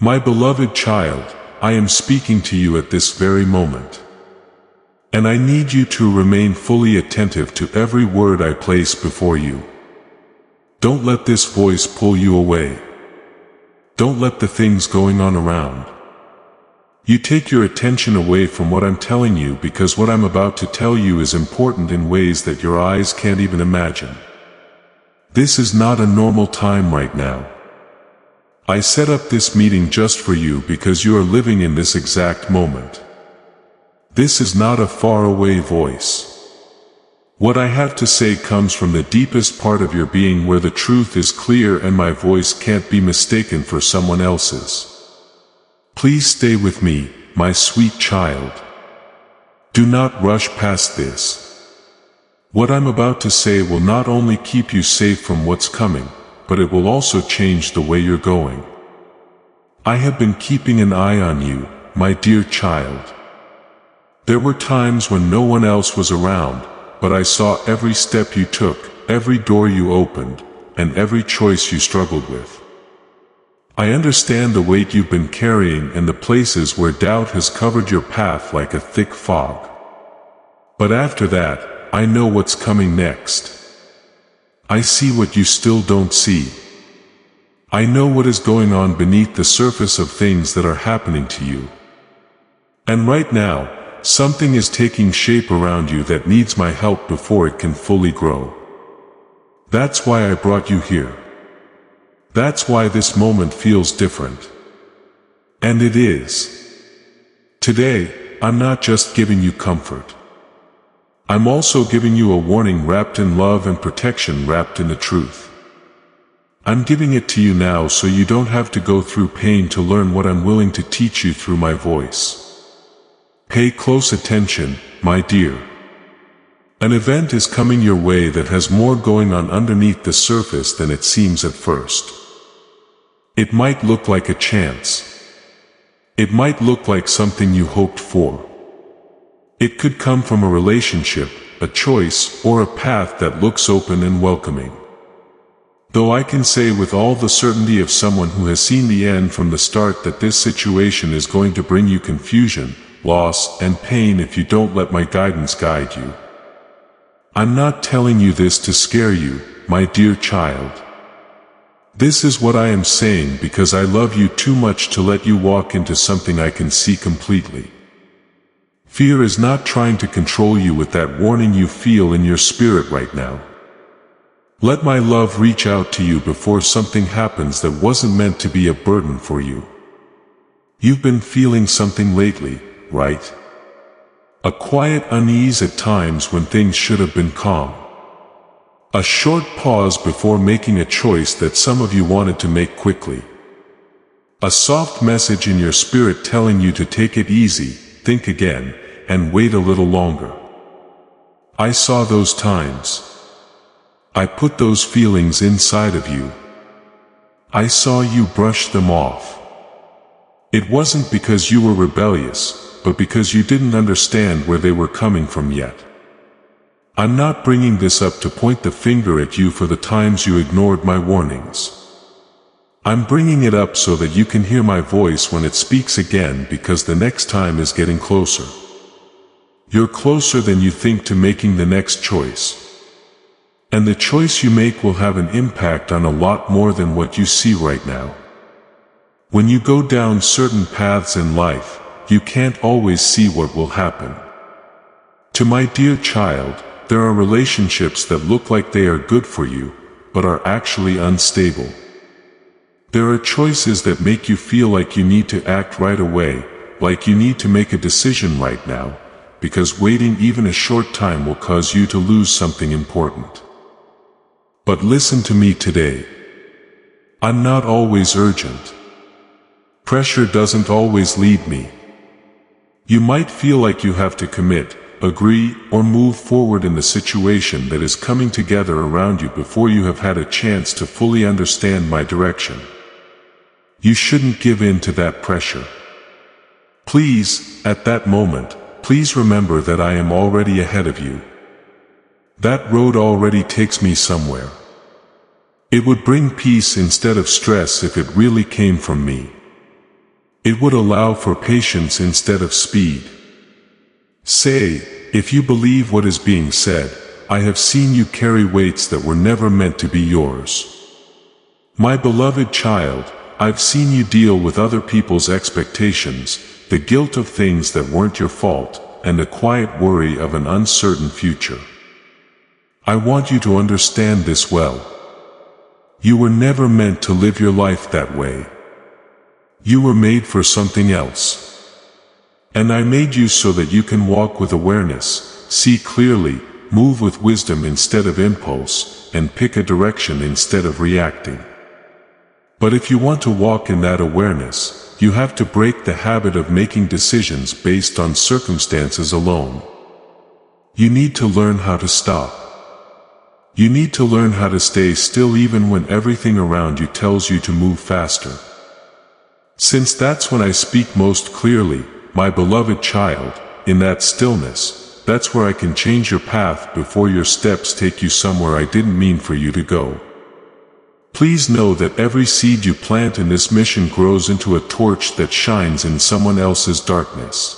My beloved child, I am speaking to you at this very moment. And I need you to remain fully attentive to every word I place before you. Don't let this voice pull you away. Don't let the things going on around you take your attention away from what I'm telling you, because what I'm about to tell you is important in ways that your eyes can't even imagine. This is not a normal time right now. I set up this meeting just for you because you are living in this exact moment. This is not a faraway voice. What I have to say comes from the deepest part of your being, where the truth is clear and my voice can't be mistaken for someone else's. Please stay with me, my sweet child. Do not rush past this. What I'm about to say will not only keep you safe from what's coming, but it will also change the way you're going. I have been keeping an eye on you, my dear child. There were times when no one else was around, but I saw every step you took, every door you opened, and every choice you struggled with. I understand the weight you've been carrying and the places where doubt has covered your path like a thick fog. But after that, I know what's coming next. I see what you still don't see. I know what is going on beneath the surface of things that are happening to you. And right now, something is taking shape around you that needs my help before it can fully grow. That's why I brought you here. That's why this moment feels different. And it is. Today, I'm not just giving you comfort. I'm also giving you a warning wrapped in love and protection wrapped in the truth. I'm giving it to you now so you don't have to go through pain to learn what I'm willing to teach you through my voice. Pay close attention, my dear. An event is coming your way that has more going on underneath the surface than it seems at first. It might look like a chance. It might look like something you hoped for. It could come from a relationship, a choice, or a path that looks open and welcoming. Though I can say with all the certainty of someone who has seen the end from the start that this situation is going to bring you confusion, loss, and pain if you don't let my guidance guide you. I'm not telling you this to scare you, my dear child. This is what I am saying because I love you too much to let you walk into something I can see completely. Fear is not trying to control you with that warning you feel in your spirit right now. Let my love reach out to you before something happens that wasn't meant to be a burden for you. You've been feeling something lately, right? A quiet unease at times when things should have been calm. A short pause before making a choice that some of you wanted to make quickly. A soft message in your spirit telling you to take it easy, think again, and wait a little longer. I saw those times. I put those feelings inside of you. I saw you brush them off. It wasn't because you were rebellious, but because you didn't understand where they were coming from yet. I'm not bringing this up to point the finger at you for the times you ignored my warnings. I'm bringing it up so that you can hear my voice when it speaks again, because the next time is getting closer. You're closer than you think to making the next choice. And the choice you make will have an impact on a lot more than what you see right now. When you go down certain paths in life, you can't always see what will happen. To my dear child, there are relationships that look like they are good for you, but are actually unstable. There are choices that make you feel like you need to act right away, like you need to make a decision right now, because waiting even a short time will cause you to lose something important. But listen to me today. I'm not always urgent. Pressure doesn't always lead me. You might feel like you have to commit, agree, or move forward in the situation that is coming together around you before you have had a chance to fully understand my direction. You shouldn't give in to that pressure. Please, at that moment, please remember that I am already ahead of you. That road already takes me somewhere. It would bring peace instead of stress if it really came from me. It would allow for patience instead of speed. Say, if you believe what is being said, I have seen you carry weights that were never meant to be yours. My beloved child, I've seen you deal with other people's expectations, the guilt of things that weren't your fault, and the quiet worry of an uncertain future. I want you to understand this well. You were never meant to live your life that way. You were made for something else. And I made you so that you can walk with awareness, see clearly, move with wisdom instead of impulse, and pick a direction instead of reacting. But if you want to walk in that awareness, you have to break the habit of making decisions based on circumstances alone. You need to learn how to stop. You need to learn how to stay still even when everything around you tells you to move faster. Since that's when I speak most clearly, my beloved child, in that stillness, that's where I can change your path before your steps take you somewhere I didn't mean for you to go. Please know that every seed you plant in this mission grows into a torch that shines in someone else's darkness.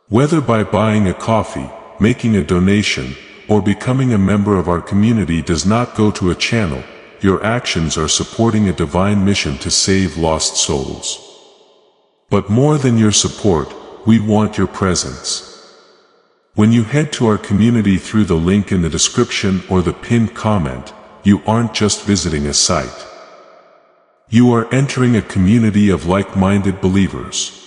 Whether by buying a coffee, making a donation, or becoming a member of our community does not go to a channel, your actions are supporting a divine mission to save lost souls. But more than your support, we want your presence. When you head to our community through the link in the description or the pinned comment, you aren't just visiting a site. You are entering a community of like-minded believers.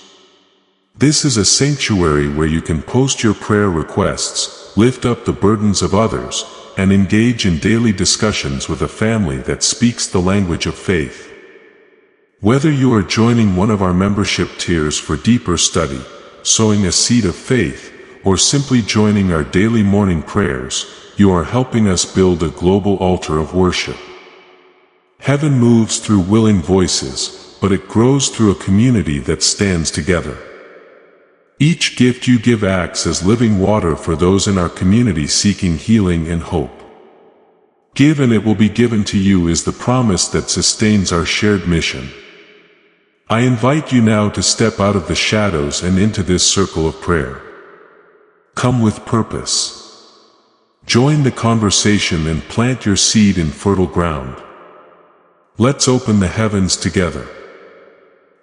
This is a sanctuary where you can post your prayer requests, lift up the burdens of others, and engage in daily discussions with a family that speaks the language of faith. Whether you are joining one of our membership tiers for deeper study, sowing a seed of faith, or simply joining our daily morning prayers, you are helping us build a global altar of worship. Heaven moves through willing voices, but it grows through a community that stands together. Each gift you give acts as living water for those in our community seeking healing and hope. Give and it will be given to you is the promise that sustains our shared mission. I invite you now to step out of the shadows and into this circle of prayer. Come with purpose. Join the conversation and plant your seed in fertile ground. Let's open the heavens together.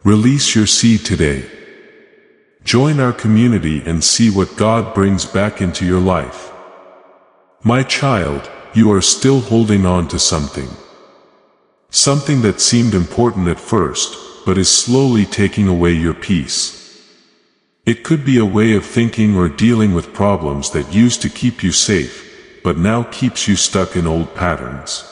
Release your seed today. Join our community and see what God brings back into your life. My child, you are still holding on to something. Something that seemed important at first, but is slowly taking away your peace. It could be a way of thinking or dealing with problems that used to keep you safe, but now keeps you stuck in old patterns.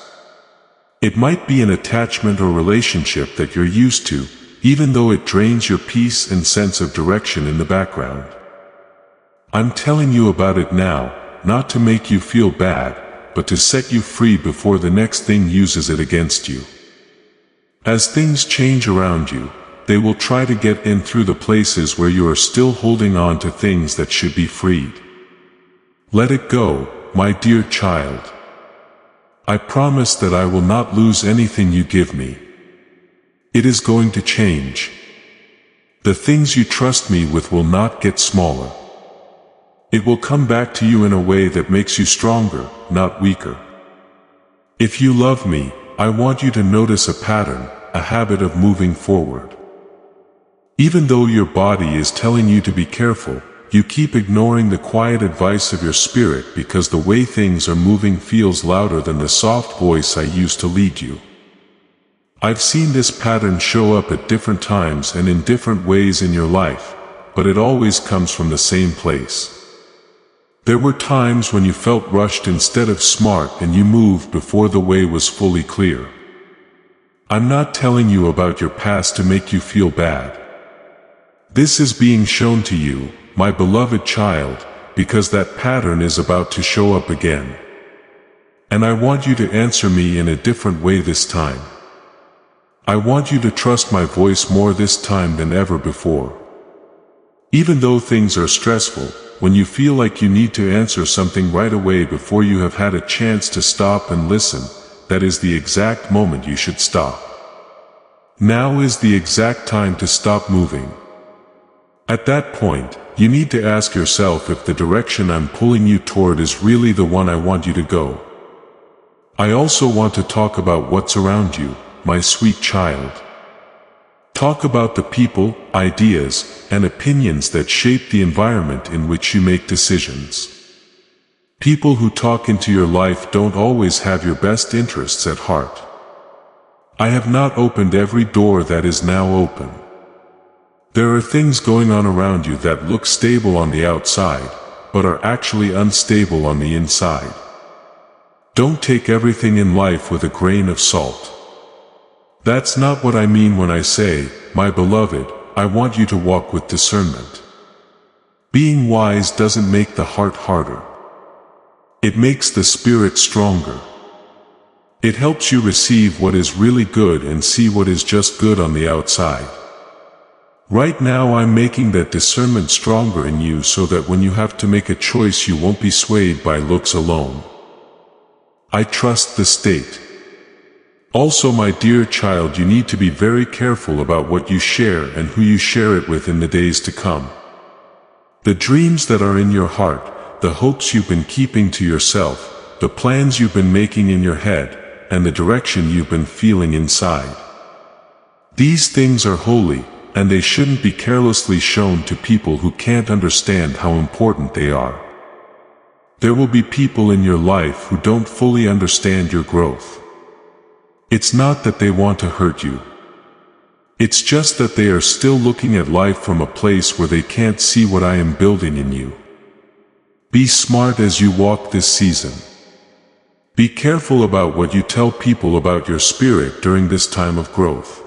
It might be an attachment or relationship that you're used to, even though it drains your peace and sense of direction in the background. I'm telling you about it now, not to make you feel bad, but to set you free before the next thing uses it against you. As things change around you, they will try to get in through the places where you are still holding on to things that should be freed. Let it go, my dear child. I promise that I will not lose anything you give me. It is going to change. The things you trust me with will not get smaller. It will come back to you in a way that makes you stronger, not weaker. If you love me, I want you to notice a pattern, a habit of moving forward. Even though your body is telling you to be careful, you keep ignoring the quiet advice of your spirit because the way things are moving feels louder than the soft voice I used to lead you. I've seen this pattern show up at different times and in different ways in your life, but it always comes from the same place. There were times when you felt rushed instead of smart and you moved before the way was fully clear. I'm not telling you about your past to make you feel bad. This is being shown to you, my beloved child, because that pattern is about to show up again. And I want you to answer me in a different way this time. I want you to trust my voice more this time than ever before. Even though things are stressful, when you feel like you need to answer something right away before you have had a chance to stop and listen, that is the exact moment you should stop. Now is the exact time to stop moving. At that point, you need to ask yourself if the direction I'm pulling you toward is really the one I want you to go. I also want to talk about what's around you, my sweet child. Talk about the people, ideas, and opinions that shape the environment in which you make decisions. People who talk into your life don't always have your best interests at heart. I have not opened every door that is now open. There are things going on around you that look stable on the outside, but are actually unstable on the inside. Don't take everything in life with a grain of salt. That's not what I mean when I say, my beloved, I want you to walk with discernment. Being wise doesn't make the heart harder. It makes the spirit stronger. It helps you receive what is really good and see what is just good on the outside. Right now I'm making that discernment stronger in you so that when you have to make a choice you won't be swayed by looks alone. I trust the state. Also, my dear child, you need to be very careful about what you share and who you share it with in the days to come. The dreams that are in your heart, the hopes you've been keeping to yourself, the plans you've been making in your head, and the direction you've been feeling inside. These things are holy, and they shouldn't be carelessly shown to people who can't understand how important they are. There will be people in your life who don't fully understand your growth. It's not that they want to hurt you. It's just that they are still looking at life from a place where they can't see what I am building in you. Be smart as you walk this season. Be careful about what you tell people about your spirit during this time of growth.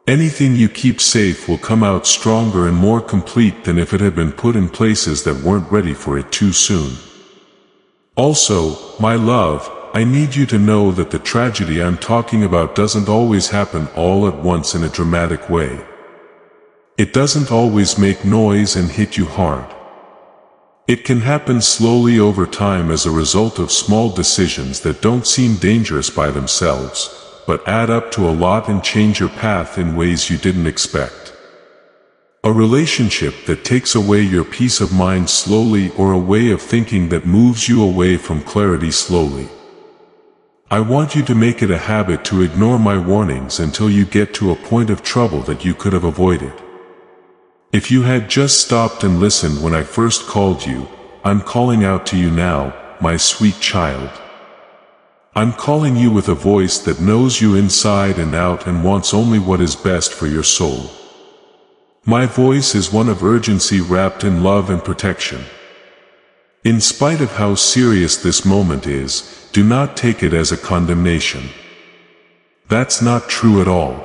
Anything you keep safe will come out stronger and more complete than if it had been put in places that weren't ready for it too soon. Also, my love, I need you to know that the tragedy I'm talking about doesn't always happen all at once in a dramatic way. It doesn't always make noise and hit you hard. It can happen slowly over time as a result of small decisions that don't seem dangerous by themselves, but add up to a lot and change your path in ways you didn't expect. A relationship that takes away your peace of mind slowly, or a way of thinking that moves you away from clarity slowly. I want you to make it a habit to ignore my warnings until you get to a point of trouble that you could have avoided. If you had just stopped and listened when I first called you, I'm calling out to you now, my sweet child. I'm calling you with a voice that knows you inside and out and wants only what is best for your soul. My voice is one of urgency wrapped in love and protection. In spite of how serious this moment is, do not take it as a condemnation. That's not true at all.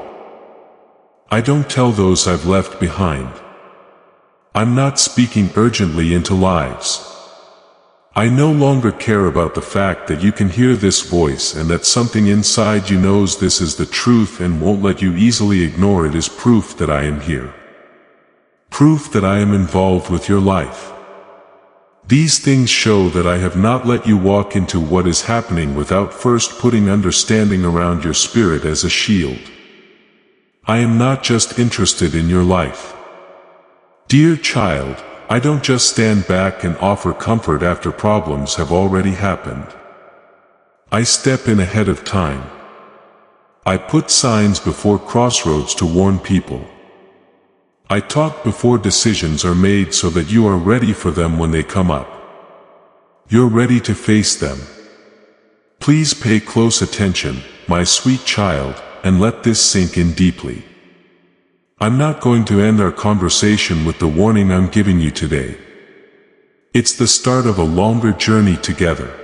I don't tell those I've left behind. I'm not speaking urgently into lives. I no longer care about the fact that you can hear this voice and that something inside you knows this is the truth and won't let you easily ignore it is proof that I am here. Proof that I am involved with your life. These things show that I have not let you walk into what is happening without first putting understanding around your spirit as a shield. I am not just interested in your life. Dear child, I don't just stand back and offer comfort after problems have already happened. I step in ahead of time. I put signs before crossroads to warn people. I talk before decisions are made so that you are ready for them when they come up. You're ready to face them. Please pay close attention, my sweet child, and let this sink in deeply. I'm not going to end our conversation with the warning I'm giving you today. It's the start of a longer journey together.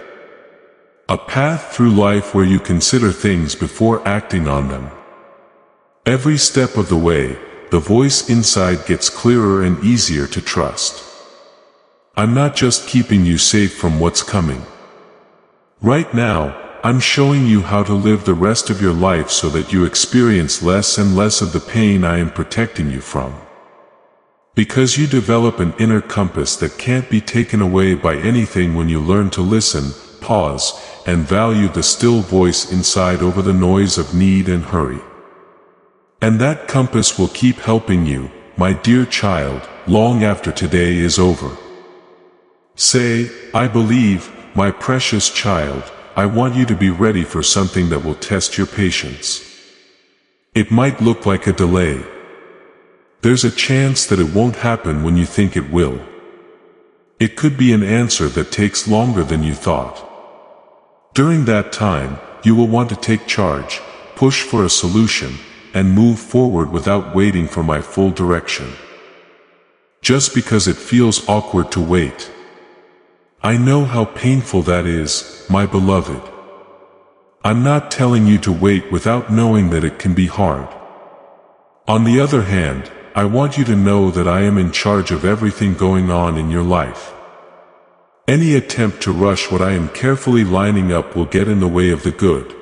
A path through life where you consider things before acting on them. Every step of the way, the voice inside gets clearer and easier to trust. I'm not just keeping you safe from what's coming. Right now, I'm showing you how to live the rest of your life so that you experience less and less of the pain I am protecting you from. Because you develop an inner compass that can't be taken away by anything when you learn to listen, pause, and value the still voice inside over the noise of need and hurry. And that compass will keep helping you, my dear child, long after today is over. Say, I believe, my precious child, I want you to be ready for something that will test your patience. It might look like a delay. There's a chance that it won't happen when you think it will. It could be an answer that takes longer than you thought. During that time, you will want to take charge, push for a solution, and move forward without waiting for my full direction. Just because it feels awkward to wait. I know how painful that is, my beloved. I'm not telling you to wait without knowing that it can be hard. On the other hand, I want you to know that I am in charge of everything going on in your life. Any attempt to rush what I am carefully lining up will get in the way of the good.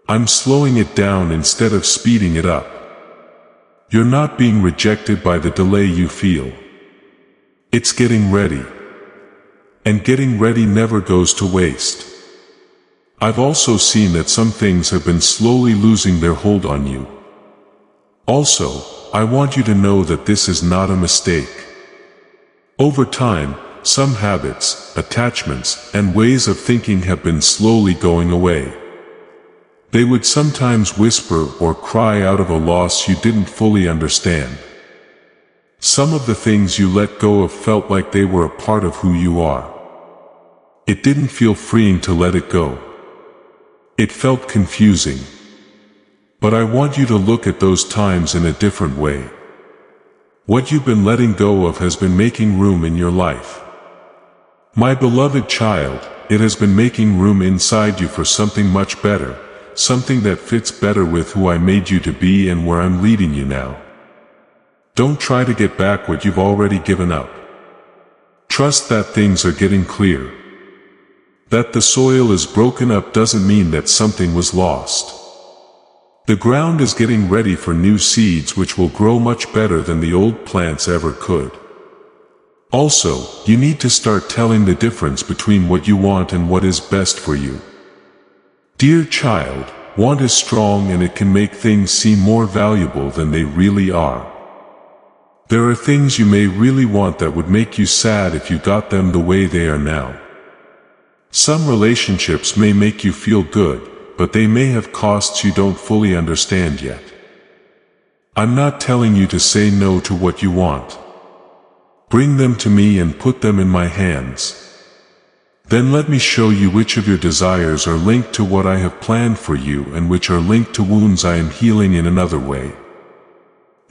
I'm slowing it down instead of speeding it up. You're not being rejected by the delay you feel. It's getting ready. And getting ready never goes to waste. I've also seen that some things have been slowly losing their hold on you. Also, I want you to know that this is not a mistake. Over time, some habits, attachments, and ways of thinking have been slowly going away. They would sometimes whisper or cry out of a loss you didn't fully understand. Some of the things you let go of felt like they were a part of who you are. It didn't feel freeing to let it go. It felt confusing. But I want you to look at those times in a different way. What you've been letting go of has been making room in your life. My beloved child, it has been making room inside you for something much better, something that fits better with who I made you to be and where I'm leading you now. Don't try to get back what you've already given up. Trust that things are getting clear. That the soil is broken up doesn't mean that something was lost. The ground is getting ready for new seeds which will grow much better than the old plants ever could. Also, you need to start telling the difference between what you want and what is best for you. Dear child, want is strong and it can make things seem more valuable than they really are. There are things you may really want that would make you sad if you got them the way they are now. Some relationships may make you feel good, but they may have costs you don't fully understand yet. I'm not telling you to say no to what you want. Bring them to me and put them in my hands. Then let me show you which of your desires are linked to what I have planned for you and which are linked to wounds I am healing in another way.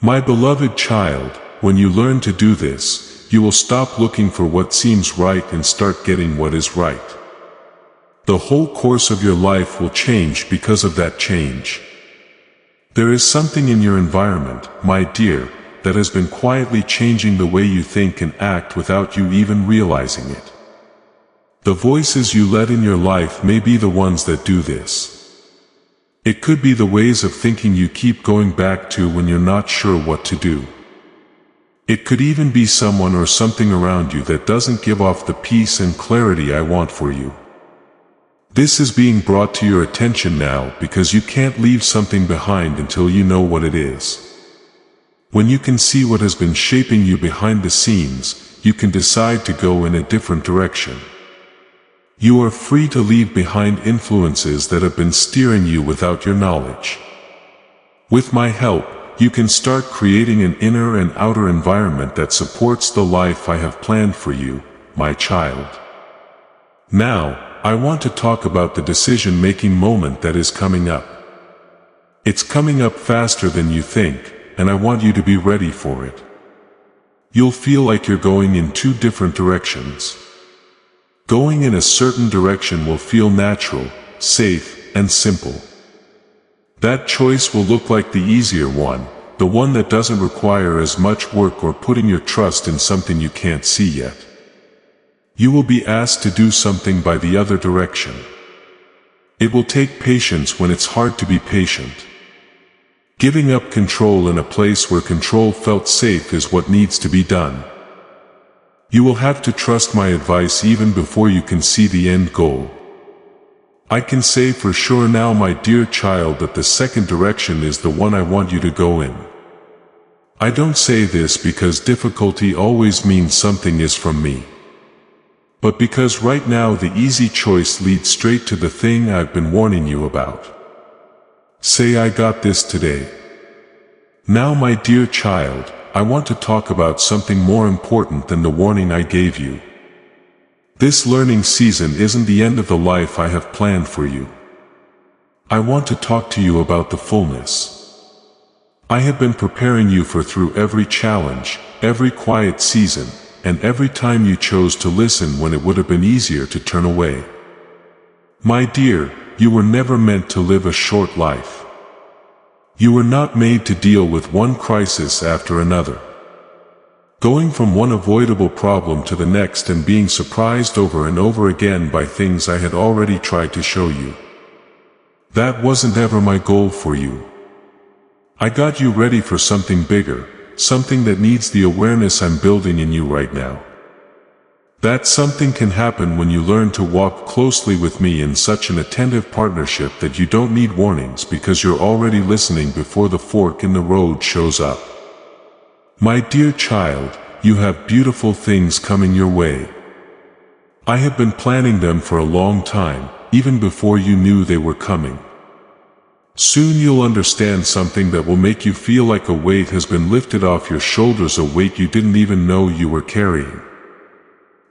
My beloved child, when you learn to do this, you will stop looking for what seems right and start getting what is right. The whole course of your life will change because of that change. There is something in your environment, my dear, that has been quietly changing the way you think and act without you even realizing it. The voices you let in your life may be the ones that do this. It could be the ways of thinking you keep going back to when you're not sure what to do. It could even be someone or something around you that doesn't give off the peace and clarity I want for you. This is being brought to your attention now because you can't leave something behind until you know what it is. When you can see what has been shaping you behind the scenes, you can decide to go in a different direction. You are free to leave behind influences that have been steering you without your knowledge. With my help, you can start creating an inner and outer environment that supports the life I have planned for you, my child. Now, I want to talk about the decision-making moment that is coming up. It's coming up faster than you think, and I want you to be ready for it. You'll feel like you're going in two different directions. Going in a certain direction will feel natural, safe, and simple. That choice will look like the easier one, the one that doesn't require as much work or putting your trust in something you can't see yet. You will be asked to do something by the other direction. It will take patience when it's hard to be patient. Giving up control in a place where control felt safe is what needs to be done. You will have to trust my advice even before you can see the end goal. I can say for sure now, my dear child, that the second direction is the one I want you to go in. I don't say this because difficulty always means something is from me, but because right now the easy choice leads straight to the thing I've been warning you about. Say I got this today. Now, my dear child, I want to talk about something more important than the warning I gave you. This learning season isn't the end of the life I have planned for you. I want to talk to you about the fullness I have been preparing you for through every challenge, every quiet season, and every time you chose to listen when it would have been easier to turn away. My dear, you were never meant to live a short life. You were not made to deal with one crisis after another, going from one avoidable problem to the next and being surprised over and over again by things I had already tried to show you. That wasn't ever my goal for you. I got you ready for something bigger, something that needs the awareness I'm building in you right now. That something can happen when you learn to walk closely with me in such an attentive partnership that you don't need warnings because you're already listening before the fork in the road shows up. My dear child, you have beautiful things coming your way. I have been planning them for a long time, even before you knew they were coming. Soon you'll understand something that will make you feel like a weight has been lifted off your shoulders, a weight you didn't even know you were carrying.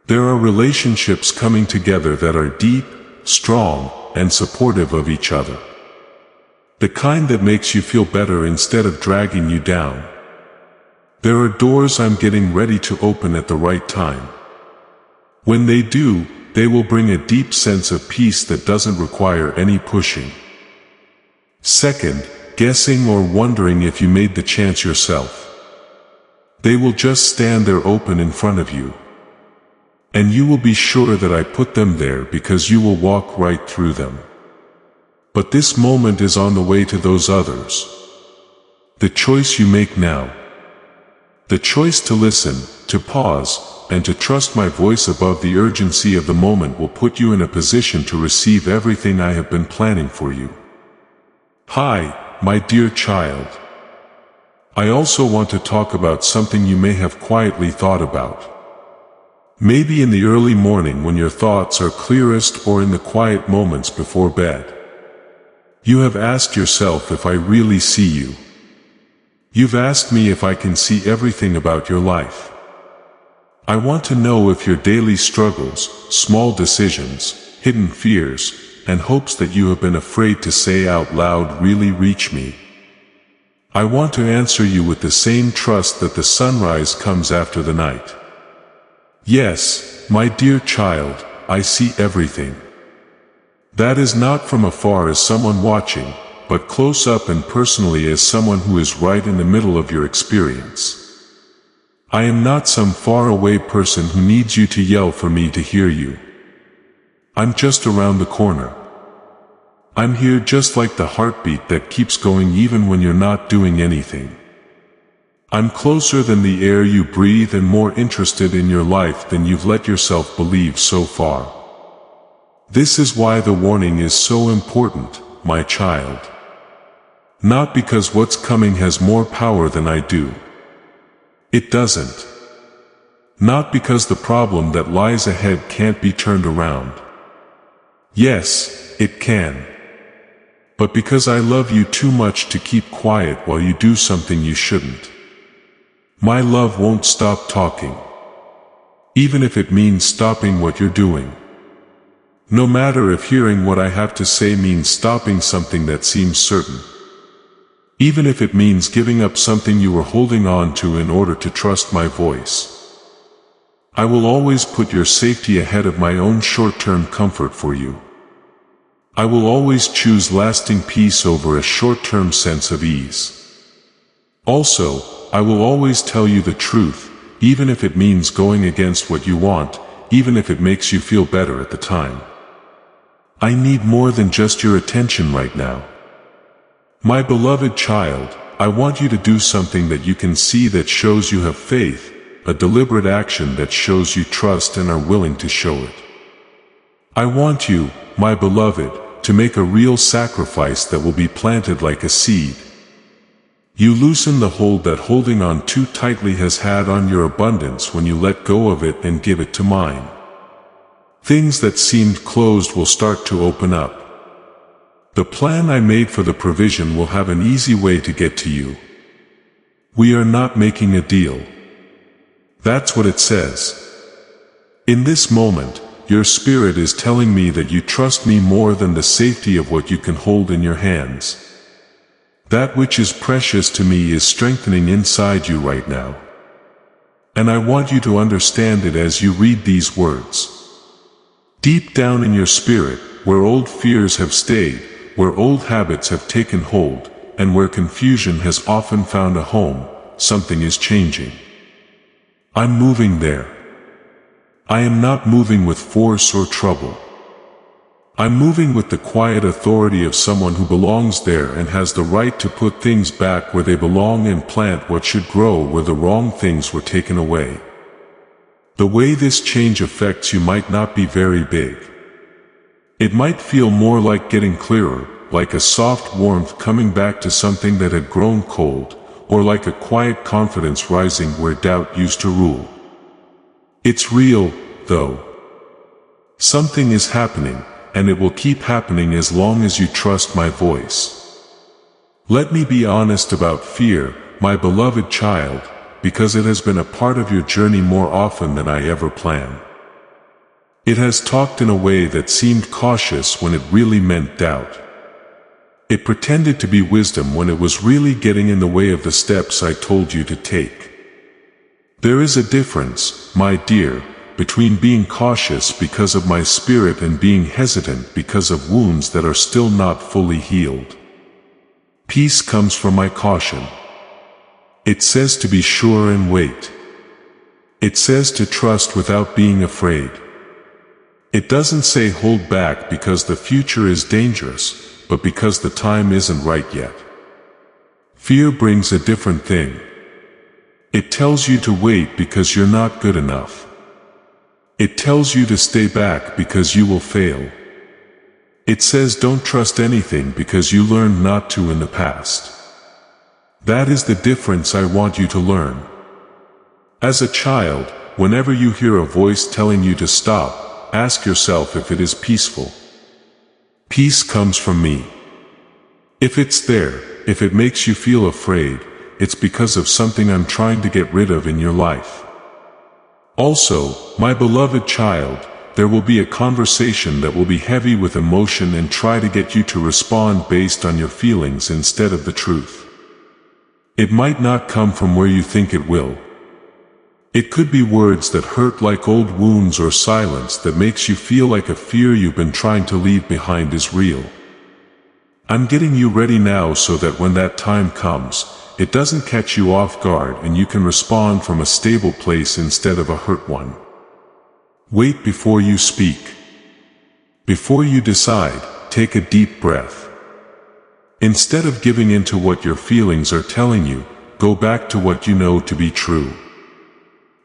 There are relationships coming together that are deep, strong, and supportive of each other. The kind that makes you feel better instead of dragging you down. There are doors I'm getting ready to open at the right time. When they do, they will bring a deep sense of peace that doesn't require any pushing. Second, guessing or wondering if you made the chance yourself. They will just stand there open in front of you. And you will be sure that I put them there because you will walk right through them. But this moment is on the way to those others. The choice you make now. The choice to listen, to pause, and to trust my voice above the urgency of the moment will put you in a position to receive everything I have been planning for you. Hi, my dear child. I also want to talk about something you may have quietly thought about. Maybe in the early morning when your thoughts are clearest, or in the quiet moments before bed. You have asked yourself if I really see you. You've asked me if I can see everything about your life. I want to know if your daily struggles, small decisions, hidden fears, and hopes that you have been afraid to say out loud really reach me. I want to answer you with the same trust that the sunrise comes after the night. Yes, my dear child, I see everything. That is not from afar as someone watching, but close up and personally as someone who is right in the middle of your experience. I am not some far-away person who needs you to yell for me to hear you. I'm just around the corner. I'm here just like the heartbeat that keeps going even when you're not doing anything. I'm closer than the air you breathe and more interested in your life than you've let yourself believe so far. This is why the warning is so important, my child. Not because what's coming has more power than I do. It doesn't. Not because the problem that lies ahead can't be turned around. Yes, it can. But because I love you too much to keep quiet while you do something you shouldn't. My love won't stop talking. Even if it means stopping what you're doing. No matter if hearing what I have to say means stopping something that seems certain. Even if it means giving up something you were holding on to in order to trust my voice. I will always put your safety ahead of my own short-term comfort for you. I will always choose lasting peace over a short-term sense of ease. Also, I will always tell you the truth, even if it means going against what you want, even if it makes you feel better at the time. I need more than just your attention right now. My beloved child, I want you to do something that you can see that shows you have faith, a deliberate action that shows you trust and are willing to show it. I want you, my beloved, to make a real sacrifice that will be planted like a seed. You loosen the hold that holding on too tightly has had on your abundance when you let go of it and give it to mine. Things that seemed closed will start to open up. The plan I made for the provision will have an easy way to get to you. We are not making a deal. That's what it says. In this moment, your spirit is telling me that you trust me more than the safety of what you can hold in your hands. That which is precious to me is strengthening inside you right now. And I want you to understand it as you read these words. Deep down in your spirit, where old fears have stayed, where old habits have taken hold, and where confusion has often found a home, something is changing. I'm moving there. I am not moving with force or trouble. I'm moving with the quiet authority of someone who belongs there and has the right to put things back where they belong and plant what should grow where the wrong things were taken away. The way this change affects you might not be very big. It might feel more like getting clearer, like a soft warmth coming back to something that had grown cold, or like a quiet confidence rising where doubt used to rule. It's real, though. Something is happening, and it will keep happening as long as you trust my voice. Let me be honest about fear, my beloved child, because it has been a part of your journey more often than I ever planned. It has talked in a way that seemed cautious when it really meant doubt. It pretended to be wisdom when it was really getting in the way of the steps I told you to take. There is a difference, my dear, between being cautious because of my spirit and being hesitant because of wounds that are still not fully healed. Peace comes from my caution. It says to be sure and wait. It says to trust without being afraid. It doesn't say hold back because the future is dangerous, but because the time isn't right yet. Fear brings a different thing. It tells you to wait because you're not good enough. It tells you to stay back because you will fail. It says don't trust anything because you learned not to in the past. That is the difference I want you to learn. As a child, whenever you hear a voice telling you to stop, ask yourself if it is peaceful. Peace comes from me. If it's there, if it makes you feel afraid, it's because of something I'm trying to get rid of in your life. Also, my beloved child, there will be a conversation that will be heavy with emotion and try to get you to respond based on your feelings instead of the truth. It might not come from where you think it will. It could be words that hurt like old wounds or silence that makes you feel like a fear you've been trying to leave behind is real. I'm getting you ready now so that when that time comes, it doesn't catch you off guard and you can respond from a stable place instead of a hurt one. Wait before you speak. Before you decide, take a deep breath. Instead of giving in to what your feelings are telling you, go back to what you know to be true.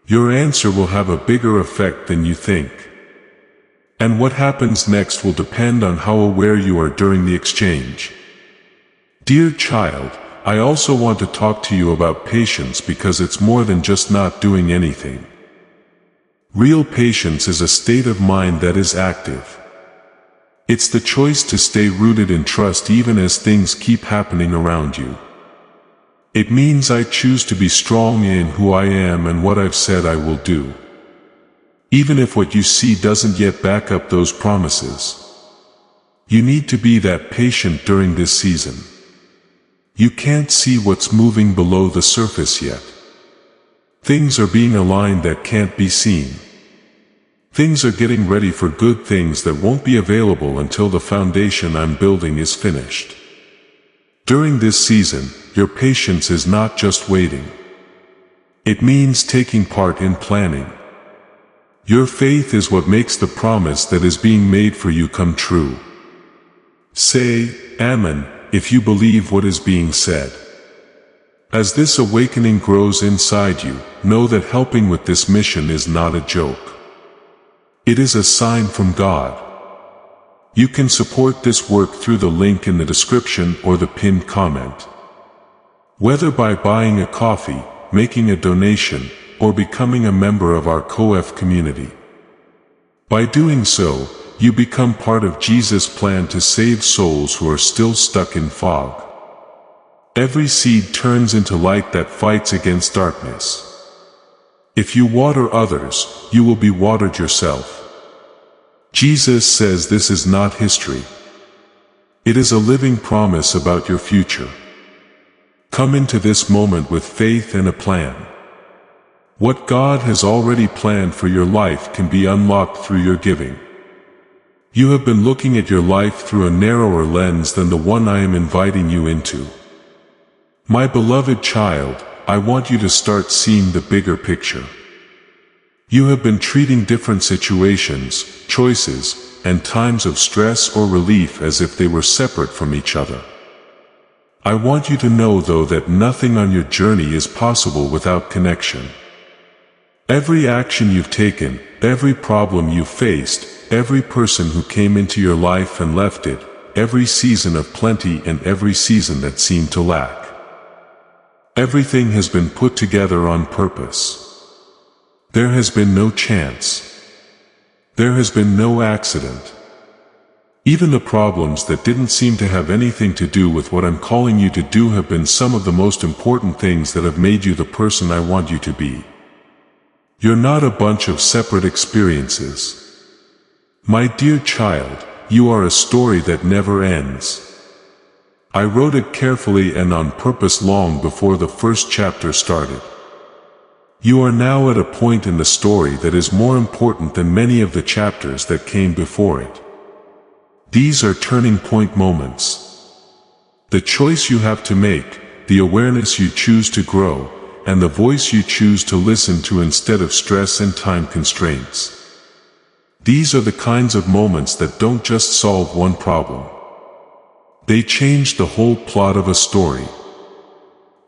Your answer will have a bigger effect than you think. And what happens next will depend on how aware you are during the exchange. Dear child, I also want to talk to you about patience because it's more than just not doing anything. Real patience is a state of mind that is active. It's the choice to stay rooted in trust even as things keep happening around you. It means I choose to be strong in who I am and what I've said I will do. Even if what you see doesn't yet back up those promises. You need to be that patient during this season. You can't see what's moving below the surface yet. Things are being aligned that can't be seen. Things are getting ready for good things that won't be available until the foundation I'm building is finished. During this season, your patience is not just waiting. It means taking part in planning. Your faith is what makes the promise that is being made for you come true. Say, Amen, if you believe what is being said. As this awakening grows inside you, know that helping with this mission is not a joke. It is a sign from God. You can support this work through the link in the description or the pinned comment. Whether by buying a coffee, making a donation, or becoming a member of our COEF community. By doing so, you become part of Jesus' plan to save souls who are still stuck in fog. Every seed turns into light that fights against darkness. If you water others, you will be watered yourself. Jesus says this is not history. It is a living promise about your future. Come into this moment with faith and a plan. What God has already planned for your life can be unlocked through your giving. You have been looking at your life through a narrower lens than the one I am inviting you into. My beloved child, I want you to start seeing the bigger picture. You have been treating different situations, choices, and times of stress or relief as if they were separate from each other. I want you to know, though, that nothing on your journey is possible without connection. Every action you've taken, every problem you faced, every person who came into your life and left it, every season of plenty and every season that seemed to lack. Everything has been put together on purpose. There has been no chance. There has been no accident. Even the problems that didn't seem to have anything to do with what I'm calling you to do have been some of the most important things that have made you the person I want you to be. You're not a bunch of separate experiences. My dear child, you are a story that never ends. I wrote it carefully and on purpose long before the first chapter started. You are now at a point in the story that is more important than many of the chapters that came before it. These are turning point moments. The choice you have to make, the awareness you choose to grow, and the voice you choose to listen to instead of stress and time constraints. These are the kinds of moments that don't just solve one problem. They change the whole plot of a story.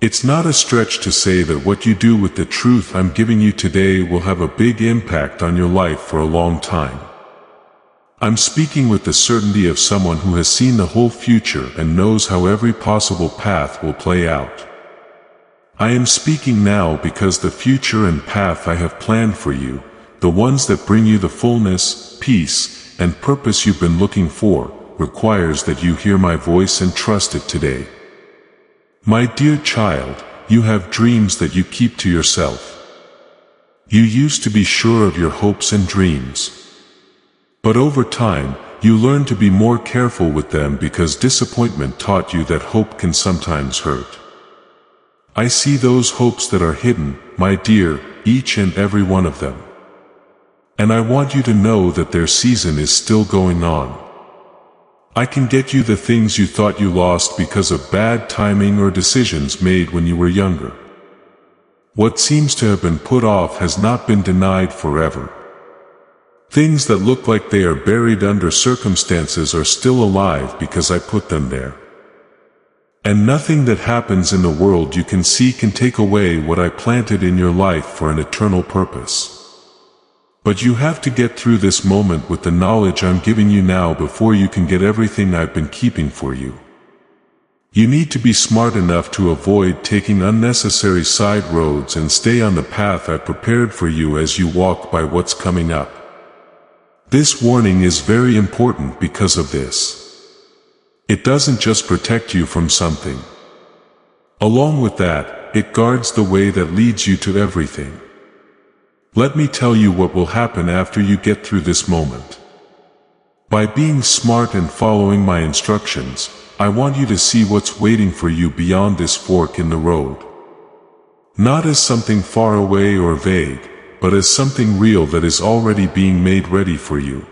It's not a stretch to say that what you do with the truth I'm giving you today will have a big impact on your life for a long time. I'm speaking with the certainty of someone who has seen the whole future and knows how every possible path will play out. I am speaking now because the future and path I have planned for you, the ones that bring you the fullness, peace, and purpose you've been looking for, requires that you hear my voice and trust it today. My dear child, you have dreams that you keep to yourself. You used to be sure of your hopes and dreams. But over time, you learned to be more careful with them because disappointment taught you that hope can sometimes hurt. I see those hopes that are hidden, my dear, each and every one of them. And I want you to know that their season is still going on. I can get you the things you thought you lost because of bad timing or decisions made when you were younger. What seems to have been put off has not been denied forever. Things that look like they are buried under circumstances are still alive because I put them there. And nothing that happens in the world you can see can take away what I planted in your life for an eternal purpose. But you have to get through this moment with the knowledge I'm giving you now before you can get everything I've been keeping for you. You need to be smart enough to avoid taking unnecessary side roads and stay on the path I prepared for you as you walk by what's coming up. This warning is very important because of this. It doesn't just protect you from something. Along with that, it guards the way that leads you to everything. Let me tell you what will happen after you get through this moment. By being smart and following my instructions, I want you to see what's waiting for you beyond this fork in the road. Not as something far away or vague, but as something real that is already being made ready for you.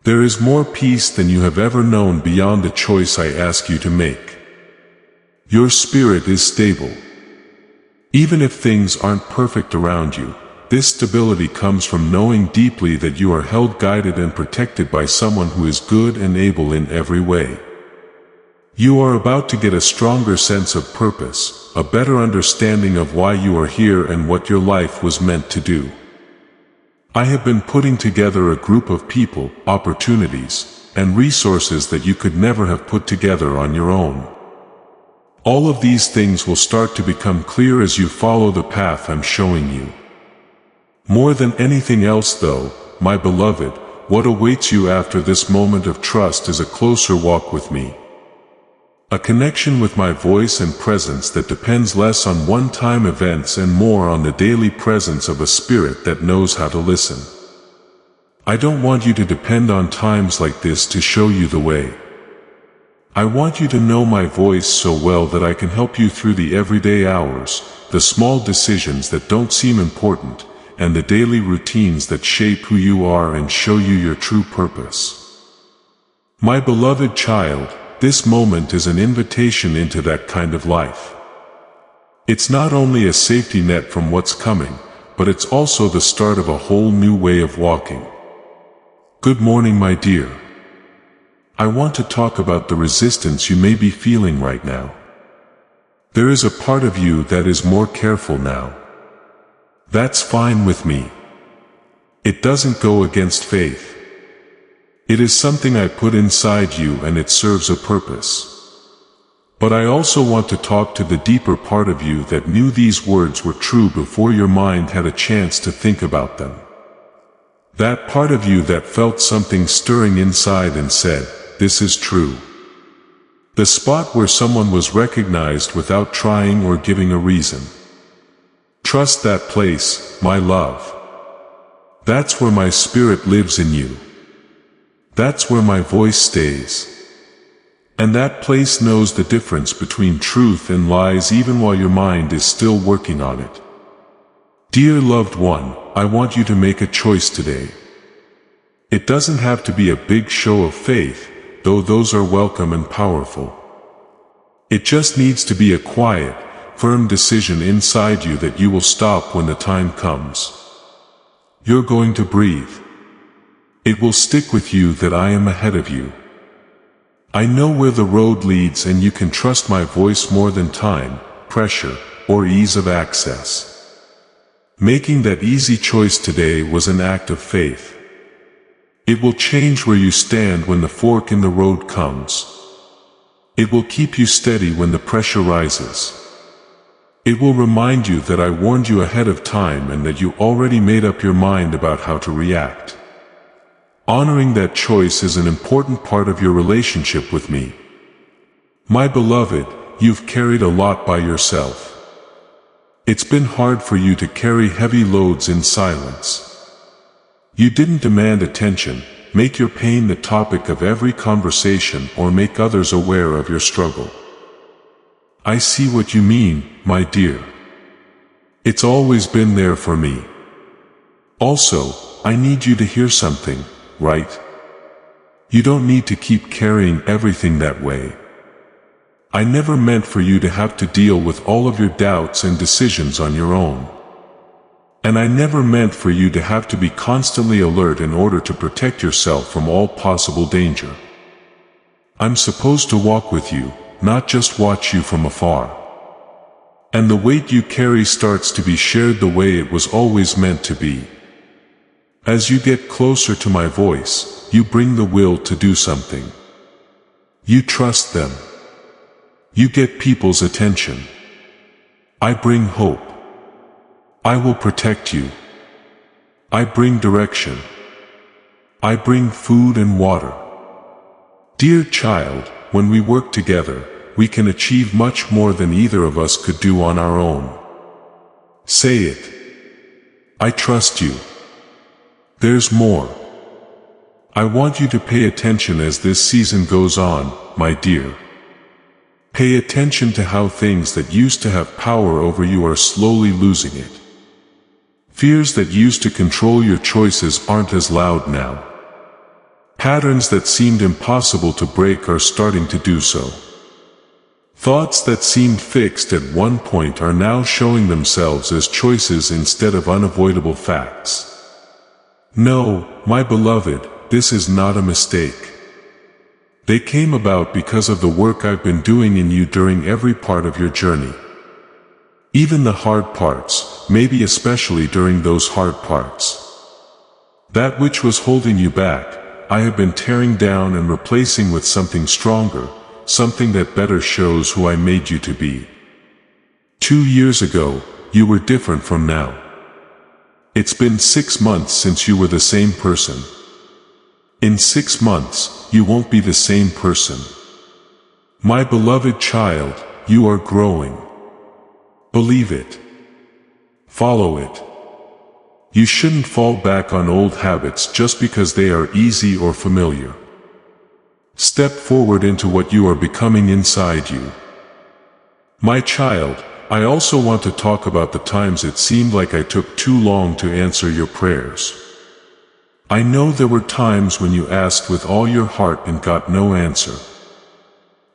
There is more peace than you have ever known beyond the choice I ask you to make. Your spirit is stable. Even if things aren't perfect around you, this stability comes from knowing deeply that you are held, guided, and protected by someone who is good and able in every way. You are about to get a stronger sense of purpose, a better understanding of why you are here and what your life was meant to do. I have been putting together a group of people, opportunities, and resources that you could never have put together on your own. All of these things will start to become clear as you follow the path I'm showing you. More than anything else though, my beloved, what awaits you after this moment of trust is a closer walk with me. A connection with my voice and presence that depends less on one-time events and more on the daily presence of a spirit that knows how to listen. I don't want you to depend on times like this to show you the way. I want you to know my voice so well that I can help you through the everyday hours, the small decisions that don't seem important, and the daily routines that shape who you are and show you your true purpose. My beloved child, this moment is an invitation into that kind of life. It's not only a safety net from what's coming, but it's also the start of a whole new way of walking. Good morning, my dear. I want to talk about the resistance you may be feeling right now. There is a part of you that is more careful now. That's fine with me. It doesn't go against faith. It is something I put inside you and it serves a purpose. But I also want to talk to the deeper part of you that knew these words were true before your mind had a chance to think about them. That part of you that felt something stirring inside and said, "This is true." The spot where someone was recognized without trying or giving a reason. Trust that place, my love. That's where my spirit lives in you. That's where my voice stays. And that place knows the difference between truth and lies even while your mind is still working on it. Dear loved one, I want you to make a choice today. It doesn't have to be a big show of faith, though those are welcome and powerful. It just needs to be a quiet, firm decision inside you that you will stop when the time comes. You're going to breathe. It will stick with you that I am ahead of you. I know where the road leads and you can trust my voice more than time, pressure, or ease of access. Making that easy choice today was an act of faith. It will change where you stand when the fork in the road comes. It will keep you steady when the pressure rises. It will remind you that I warned you ahead of time and that you already made up your mind about how to react. Honoring that choice is an important part of your relationship with me. My beloved, you've carried a lot by yourself. It's been hard for you to carry heavy loads in silence. You didn't demand attention, make your pain the topic of every conversation, or make others aware of your struggle. I see what you mean, my dear. It's always been there for me. Also, I need you to hear something, right? You don't need to keep carrying everything that way. I never meant for you to have to deal with all of your doubts and decisions on your own. And I never meant for you to have to be constantly alert in order to protect yourself from all possible danger. I'm supposed to walk with you, not just watch you from afar. And the weight you carry starts to be shared the way it was always meant to be. As you get closer to my voice, you bring the will to do something. You trust them. You get people's attention. I bring hope. I will protect you. I bring direction. I bring food and water. Dear child, when we work together, we can achieve much more than either of us could do on our own. Say it. I trust you. There's more. I want you to pay attention as this season goes on, my dear. Pay attention to how things that used to have power over you are slowly losing it. Fears that used to control your choices aren't as loud now. Patterns that seemed impossible to break are starting to do so. Thoughts that seemed fixed at one point are now showing themselves as choices instead of unavoidable facts. No, my beloved, this is not a mistake. They came about because of the work I've been doing in you during every part of your journey. Even the hard parts, maybe especially during those hard parts. That which was holding you back, I have been tearing down and replacing with something stronger, something that better shows who I made you to be. 2 years ago, you were different from now. It's been 6 months since you were the same person. In 6 months, you won't be the same person. My beloved child, you are growing. Believe it. Follow it. You shouldn't fall back on old habits just because they are easy or familiar. Step forward into what you are becoming inside you. My child, I also want to talk about the times it seemed like I took too long to answer your prayers. I know there were times when you asked with all your heart and got no answer.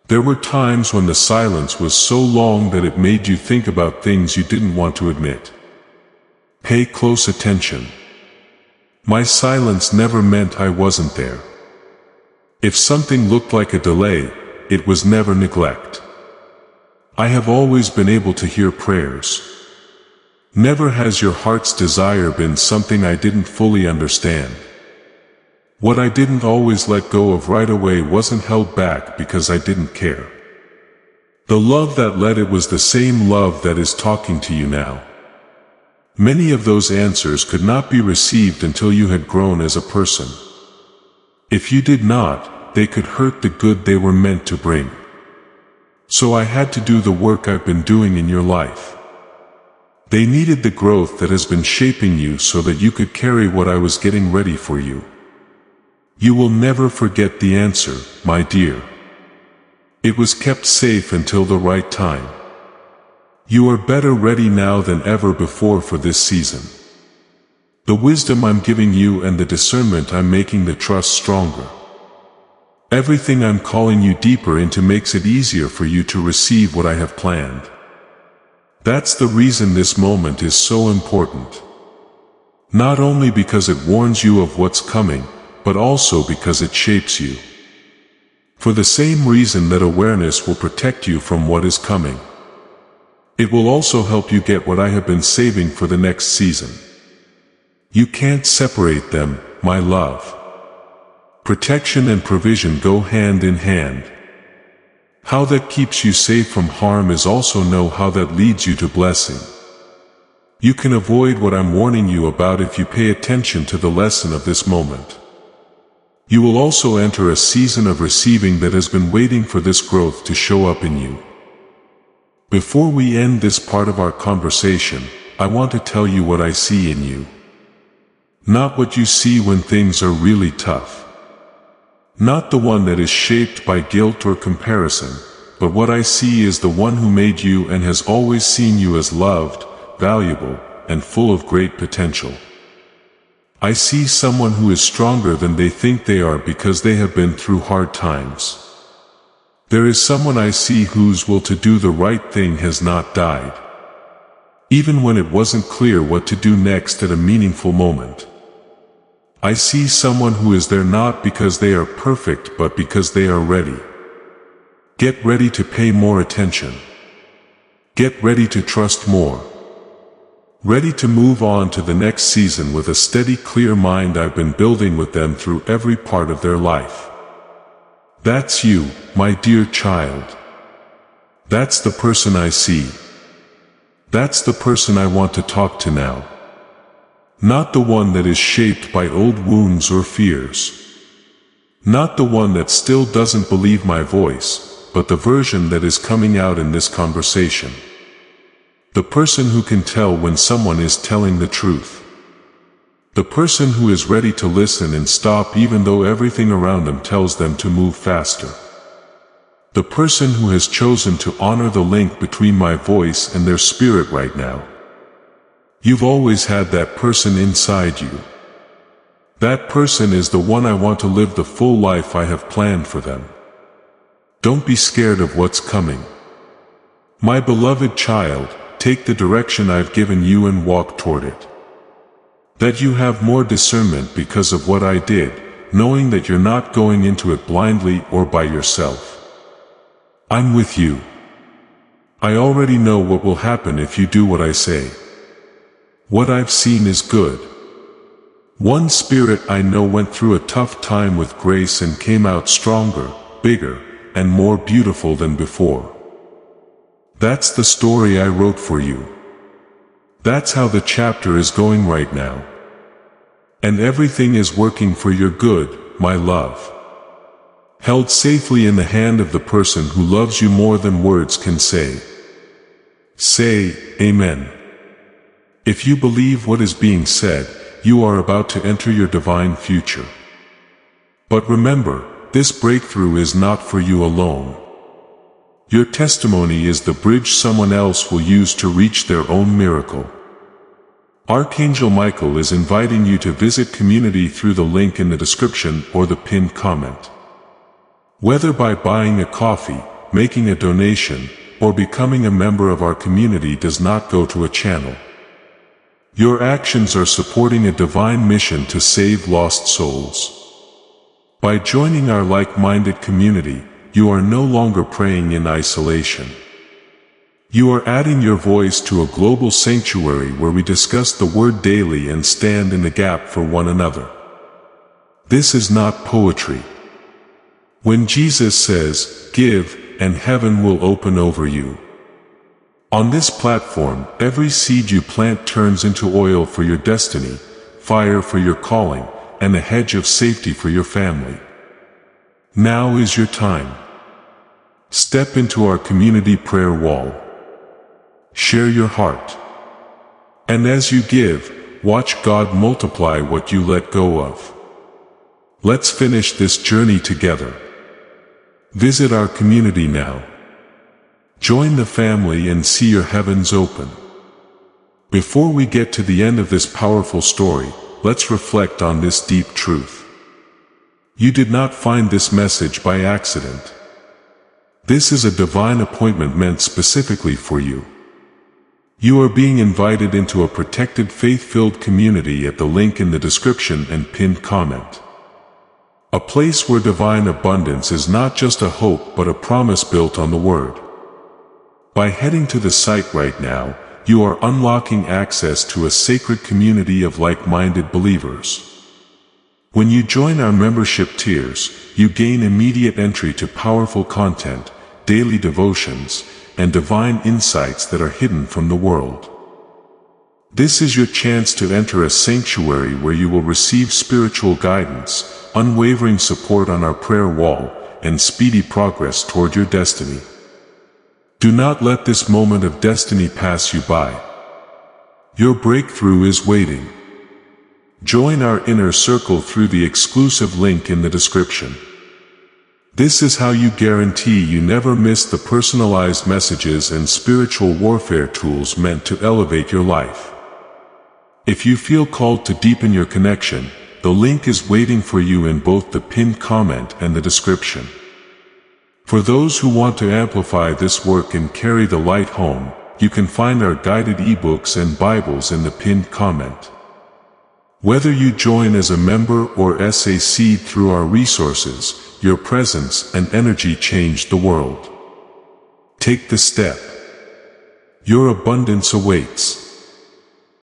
There were times when the silence was so long that it made you think about things you didn't want to admit. Pay close attention. My silence never meant I wasn't there. If something looked like a delay, it was never neglect. I have always been able to hear prayers. Never has your heart's desire been something I didn't fully understand. What I didn't always let go of right away wasn't held back because I didn't care. The love that led it was the same love that is talking to you now. Many of those answers could not be received until you had grown as a person. If you did not, they could hurt the good they were meant to bring. So I had to do the work I've been doing in your life. They needed the growth that has been shaping you so that you could carry what I was getting ready for you. You will never forget the answer, my dear. It was kept safe until the right time. You are better ready now than ever before for this season. The wisdom I'm giving you and the discernment I'm making the trust stronger. Everything I'm calling you deeper into makes it easier for you to receive what I have planned. That's the reason this moment is so important. Not only because it warns you of what's coming, but also because it shapes you. For the same reason that awareness will protect you from what is coming. It will also help you get what I have been saving for the next season. You can't separate them, my love. Protection and provision go hand in hand. How that keeps you safe from harm is also know how that leads you to blessing. You can avoid what I'm warning you about if you pay attention to the lesson of this moment. You will also enter a season of receiving that has been waiting for this growth to show up in you. Before we end this part of our conversation, I want to tell you what I see in you. Not what you see when things are really tough. Not the one that is shaped by guilt or comparison, but what I see is the one who made you and has always seen you as loved, valuable, and full of great potential. I see someone who is stronger than they think they are because they have been through hard times. There is someone I see whose will to do the right thing has not died. Even when it wasn't clear what to do next at a meaningful moment. I see someone who is there not because they are perfect but because they are ready. Get ready to pay more attention. Get ready to trust more. Ready to move on to the next season with a steady, clear mind I've been building with them through every part of their life. That's you, my dear child. That's the person I see. That's the person I want to talk to now. Not the one that is shaped by old wounds or fears. Not the one that still doesn't believe my voice, but the version that is coming out in this conversation. The person who can tell when someone is telling the truth. The person who is ready to listen and stop even though everything around them tells them to move faster. The person who has chosen to honor the link between my voice and their spirit right now. You've always had that person inside you. That person is the one I want to live the full life I have planned for them. Don't be scared of what's coming. My beloved child, take the direction I've given you and walk toward it. That you have more discernment because of what I did, knowing that you're not going into it blindly or by yourself. I'm with you. I already know what will happen if you do what I say. What I've seen is good. One spirit I know went through a tough time with grace and came out stronger, bigger, and more beautiful than before. That's the story I wrote for you. That's how the chapter is going right now. And everything is working for your good, my love. Held safely in the hand of the person who loves you more than words can say. Say, Amen. If you believe what is being said, you are about to enter your divine future. But remember, this breakthrough is not for you alone. Your testimony is the bridge someone else will use to reach their own miracle. Archangel Michael is inviting you to visit Community through the link in the description or the pinned comment. Whether by buying a coffee, making a donation, or becoming a member of our community does not go to a channel. Your actions are supporting a divine mission to save lost souls. By joining our like-minded community, you are no longer praying in isolation. You are adding your voice to a global sanctuary where we discuss the Word daily and stand in the gap for one another. This is not poetry. When Jesus says, "Give, and heaven will open over you." On this platform, every seed you plant turns into oil for your destiny, fire for your calling, and a hedge of safety for your family. Now is your time. Step into our community prayer wall. Share your heart. And as you give, watch God multiply what you let go of. Let's finish this journey together. Visit our community now. Join the family and see your heavens open. Before we get to the end of this powerful story, let's reflect on this deep truth. You did not find this message by accident. This is a divine appointment meant specifically for you. You are being invited into a protected faith-filled community at the link in the description and pinned comment. A place where divine abundance is not just a hope but a promise built on the Word. By heading to the site right now, you are unlocking access to a sacred community of like-minded believers. When you join our membership tiers, you gain immediate entry to powerful content, daily devotions, and divine insights that are hidden from the world. This is your chance to enter a sanctuary where you will receive spiritual guidance, unwavering support on our prayer wall, and speedy progress toward your destiny. Do not let this moment of destiny pass you by. Your breakthrough is waiting. Join our inner circle through the exclusive link in the description. This is how you guarantee you never miss the personalized messages and spiritual warfare tools meant to elevate your life. If you feel called to deepen your connection, the link is waiting for you in both the pinned comment and the description. For those who want to amplify this work and carry the light home, you can find our guided ebooks and Bibles in the pinned comment. Whether you join as a member or as a seed through our resources, your presence and energy change the world. Take the step. Your abundance awaits.